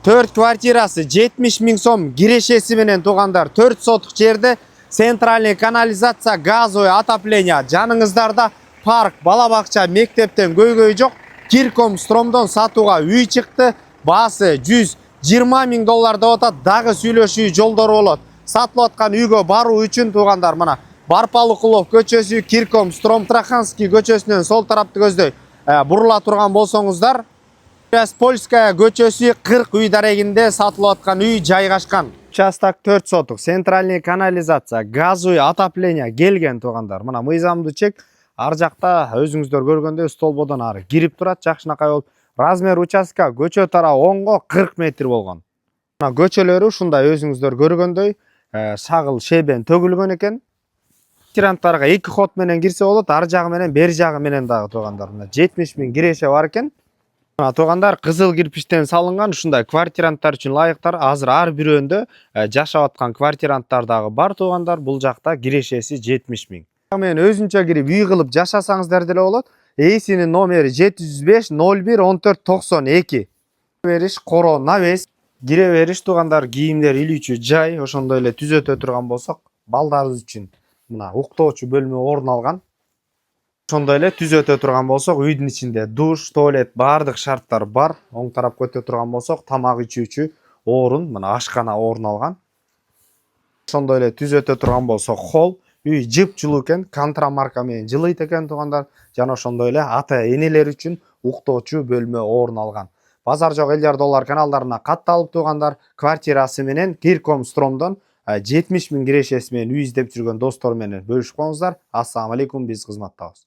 4 kvartirасы 70 000 сом кирешеси менен туугандар 4 сотық жерде центральный канализация, газовый отопление, жаныңыздарда парк, балабакча, мектептен көйгөй жок. Кирком Стромдон сатууга үй чыкты. Баасы $120 000 деп атат. Дагы сүйлөшүү жолдору болот. Сатылып аткан үйгө баруу үчүн туугандар мына Барпалыкулов көчөсү, Кирком Стром Траханский көчөсүнөн сол тарапты көздөй бурула турган болсоңуздар, Польская көчөсү 40 үй дарегинде сатылып аткан үй жайгашкан. Участок 4 сотық, центральный канализация, газовый отопление келген туугандар. Мына мыйзамды чек, ар жакта өзүңүздөр көргөндөй столбодон ары кирип турат, жакшынакай болуп. Размер участка көчө тарабы оңго 40 метр болгон. Мына көчөлөрү ушундай өзүңүздөр көргөндөй шагыл шебен төгүлгөн экен. Квартиранттарга 2 ход менен кирсе болот, ар жагы менен бери жагы менен дагы туугандар. Мына 70 000 киреше бар экен. Туугандар кызыл кирпичтен салынган ушундай квартиранттар үчүн лайыктар. Азыр ар бирөөндө жашап аткан квартиранттар дагы бар туугандар. Бул жакта кирешеси 70 000. Мен өзүнчө кирип үй кылып жашасаңыздар деле болот. Эйсинин номери 705 01 14 92. Бериш коро навес. Кире бериш туугандар кийимдер илүүчү жай, ошондой эле түзөтө турган болсок, балдарыбыз үчүн мына уктоочу бөлмө орун алган. Ошондой эле түзөтө турган болсок, үйдүн ичинде душ, туалет, бардык шарттар бар. Оң тарапка өтө турган болсок, тамак ичүүчү орун, мына ашкана орун алган. Ошондой эле түзөтө турган болсок, холл, үй жып-жылуу экен, контра марка менен жылыйт экен туугандар. Жана ошондой эле ата энелер үчүн уктоочу бөлмө орун алган. Базар жок эл доллар каналдарына катталып туугандар, квартирасы менен Кирком Стромдон 70 000 кирешеси менен үй издеп жүргөн достор менен бөлүшүп коңуздар. Ассаламу алейкум, биз кызматтабыз.